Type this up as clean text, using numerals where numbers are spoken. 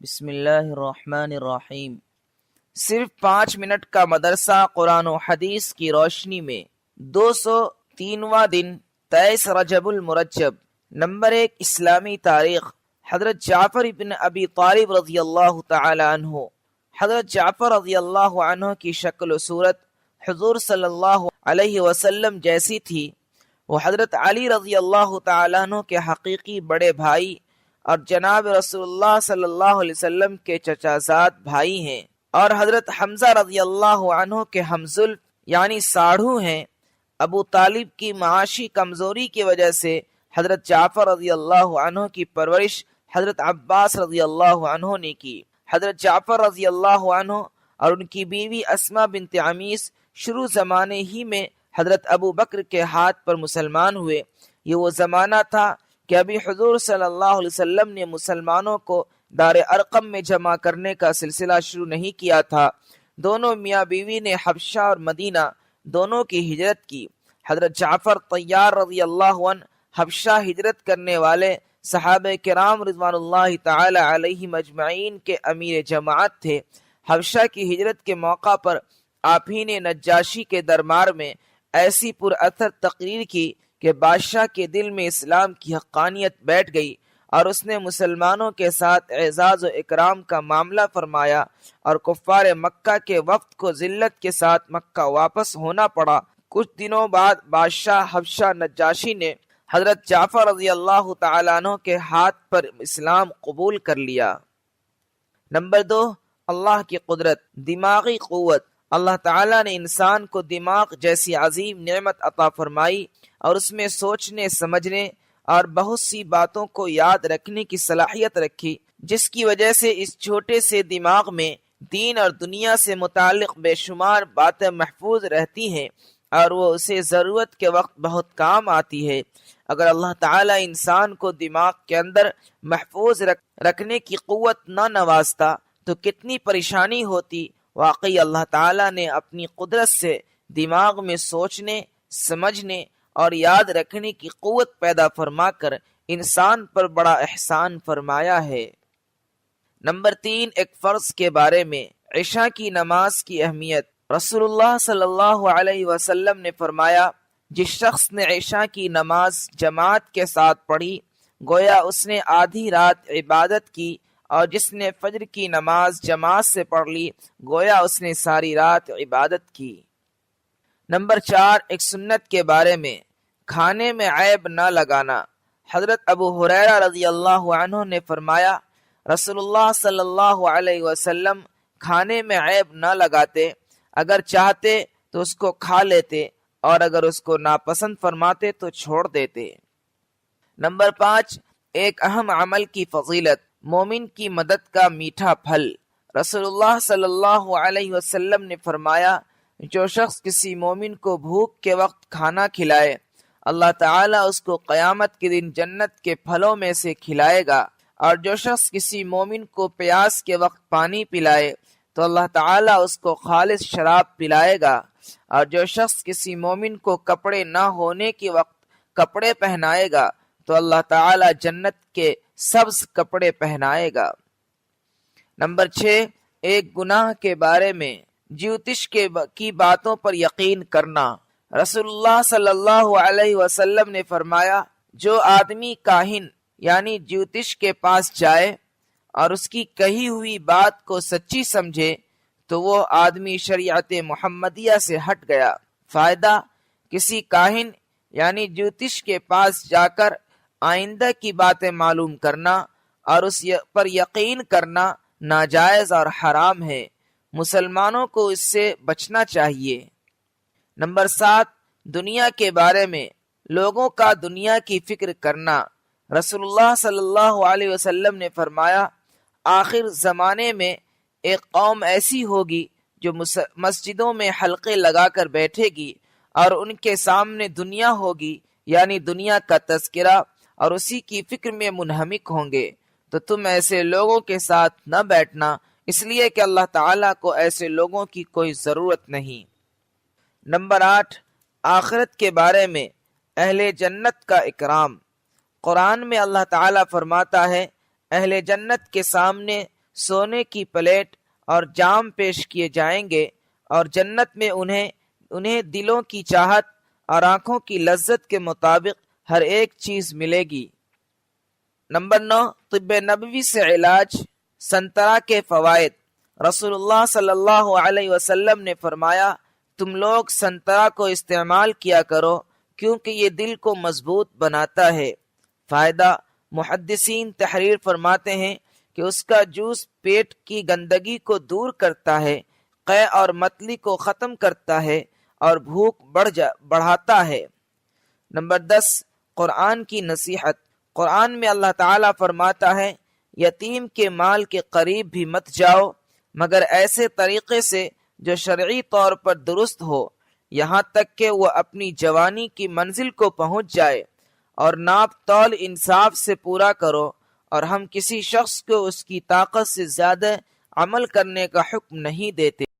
بسم اللہ الرحمن الرحیم۔ صرف 5 منٹ کا مدرسہ قرآن و حدیث کی روشنی میں 203واں دن 23 رجب المرجب۔ نمبر 1، اسلامی تاریخ۔ حضرت جعفر ابن ابی طالب رضی اللہ تعالی عنہ۔ حضرت جعفر رضی اللہ عنہ کی شکل و صورت حضور صلی اللہ علیہ وسلم جیسی تھی۔ وہ حضرت علی رضی اللہ تعالی عنہ کے حقیقی بڑے بھائی اور جناب رسول اللہ صلی اللہ علیہ وسلم کے چچا زاد بھائی ہیں، اور حضرت حمزہ رضی اللہ عنہ کے ہمزلف یعنی ساڑھو ہیں۔ ابو طالب کی معاشی کمزوری کی وجہ سے حضرت جعفر رضی اللہ عنہ کی پرورش حضرت عباس رضی اللہ عنہ نے کی۔ حضرت جعفر رضی اللہ عنہ اور ان کی بیوی اسما بنت عمیس شروع زمانے ہی میں حضرت ابو بکر کے ہاتھ پر مسلمان ہوئے۔ یہ وہ زمانہ تھا کہ ابھی حضور صلی اللہ علیہ وسلم نے مسلمانوں کو دار ارقم میں جمع کرنے کا سلسلہ شروع نہیں کیا تھا۔ دونوں میاں بیوی نے حبشہ اور مدینہ دونوں کی ہجرت کی۔ حضرت جعفر طیار رضی اللہ عنہ حبشہ ہجرت کرنے والے صحابہ کرام رضوان اللہ تعالی علیہم اجمعین کے امیر جماعت تھے۔ حبشہ کی ہجرت کے موقع پر آپ ہی نے نجاشی کے دربار میں ایسی پر اثر تقریر کی کہ بادشاہ کے دل میں اسلام کی حقانیت بیٹھ گئی، اور اس نے مسلمانوں کے ساتھ اعزاز و اکرام کا معاملہ فرمایا، اور کفار مکہ کے وفد کو ذلت کے ساتھ مکہ واپس ہونا پڑا۔ کچھ دنوں بعد بادشاہ حبشہ نجاشی نے حضرت جعفر رضی اللہ تعالیٰ عنہ کے ہاتھ پر اسلام قبول کر لیا۔ نمبر 2، اللہ کی قدرت، دماغی قوت۔ اللہ تعالیٰ نے انسان کو دماغ جیسی عظیم نعمت عطا فرمائی اور اس میں سوچنے سمجھنے اور بہت سی باتوں کو یاد رکھنے کی صلاحیت رکھی، جس کی وجہ سے اس چھوٹے سے دماغ میں دین اور دنیا سے متعلق بے شمار باتیں محفوظ رہتی ہیں، اور وہ اسے ضرورت کے وقت بہت کام آتی ہے۔ اگر اللہ تعالیٰ انسان کو دماغ کے اندر محفوظ رکھنے کی قوت نہ نوازتا تو کتنی پریشانی ہوتی۔ واقعی اللہ تعالیٰ نے اپنی قدرت سے دماغ میں سوچنے، سمجھنے اور یاد رکھنے کی قوت پیدا فرما کر انسان پر بڑا احسان فرمایا ہے۔ نمبر 3، ایک فرض کے بارے میں، عشاء کی نماز کی اہمیت۔ رسول اللہ صلی اللہ علیہ وسلم نے فرمایا، جس شخص نے عشاء کی نماز جماعت کے ساتھ پڑھی گویا اس نے آدھی رات عبادت کی، اور جس نے فجر کی نماز جماعت سے پڑھ لی گویا اس نے ساری رات عبادت کی۔ نمبر 4، ایک سنت کے بارے میں، کھانے میں عیب نہ لگانا۔ حضرت ابو ہریرہ رضی اللہ عنہ نے فرمایا، رسول اللہ صلی اللہ علیہ وسلم کھانے میں عیب نہ لگاتے، اگر چاہتے تو اس کو کھا لیتے، اور اگر اس کو ناپسند فرماتے تو چھوڑ دیتے۔ نمبر 5، ایک اہم عمل کی فضیلت، مومن کی مدد کا میٹھا پھل۔ رسول اللہ صلی اللہ علیہ وسلم نے فرمایا، جو شخص کسی مومن کو بھوک کے وقت کھانا کھلائے اللہ تعالیٰ اس کو قیامت کے دن جنت کے پھلوں میں سے کھلائے گا، اور جو شخص کسی مومن کو پیاس کے وقت پانی پلائے تو اللہ تعالیٰ اس کو خالص شراب پلائے گا، اور جو شخص کسی مومن کو کپڑے نہ ہونے کے وقت کپڑے پہنائے گا تو اللہ تعالیٰ جنت کے سبز کپڑے پہنائے گا۔ نمبر 6، ایک گناہ کے بارے میں، جیوتش کی باتوں پر یقین کرنا۔ رسول اللہ صلی اللہ علیہ وسلم نے فرمایا، جو آدمی کاہن یعنی جیوتش کے پاس جائے اور اس کی کہی ہوئی بات کو سچی سمجھے تو وہ آدمی شریعت محمدیہ سے ہٹ گیا۔ فائدہ، کسی کاہن یعنی جیوتش کے پاس جا کر آئندہ کی باتیں معلوم کرنا اور اس پر یقین کرنا ناجائز اور حرام ہے۔ مسلمانوں کو اس سے بچنا چاہیے۔ نمبر 7، دنیا کے بارے میں، لوگوں کا دنیا کی فکر کرنا۔ رسول اللہ صلی اللہ علیہ وسلم نے فرمایا، آخر زمانے میں ایک قوم ایسی ہوگی جو مسجدوں میں حلقے لگا کر بیٹھے گی، اور ان کے سامنے دنیا ہوگی یعنی دنیا کا تذکرہ، اور اسی کی فکر میں منہمک ہوں گے۔ تو تم ایسے لوگوں کے ساتھ نہ بیٹھنا، اس لیے کہ اللہ تعالیٰ کو ایسے لوگوں کی کوئی ضرورت نہیں۔ نمبر 8، آخرت کے بارے میں، اہل جنت کا اکرام۔ قرآن میں اللہ تعالیٰ فرماتا ہے، اہل جنت کے سامنے سونے کی پلیٹ اور جام پیش کیے جائیں گے، اور جنت میں انہیں دلوں کی چاہت اور آنکھوں کی لذت کے مطابق ہر ایک چیز ملے گی۔ نمبر 9، طب نبوی سے علاج، سنترا کے فوائد۔ رسول اللہ صلی اللہ علیہ وسلم نے فرمایا، تم لوگ سنترا کو استعمال کیا کرو کیونکہ یہ دل کو مضبوط بناتا ہے۔ فائدہ، محدثین تحریر فرماتے ہیں کہ اس کا جوس پیٹ کی گندگی کو دور کرتا ہے، قے اور متلی کو ختم کرتا ہے اور بھوک بڑھاتا ہے۔ نمبر 10، قرآن کی نصیحت۔ قرآن میں اللہ تعالیٰ فرماتا ہے، یتیم کے مال کے قریب بھی مت جاؤ مگر ایسے طریقے سے جو شرعی طور پر درست ہو، یہاں تک کہ وہ اپنی جوانی کی منزل کو پہنچ جائے، اور ناپ تول انصاف سے پورا کرو، اور ہم کسی شخص کو اس کی طاقت سے زیادہ عمل کرنے کا حکم نہیں دیتے۔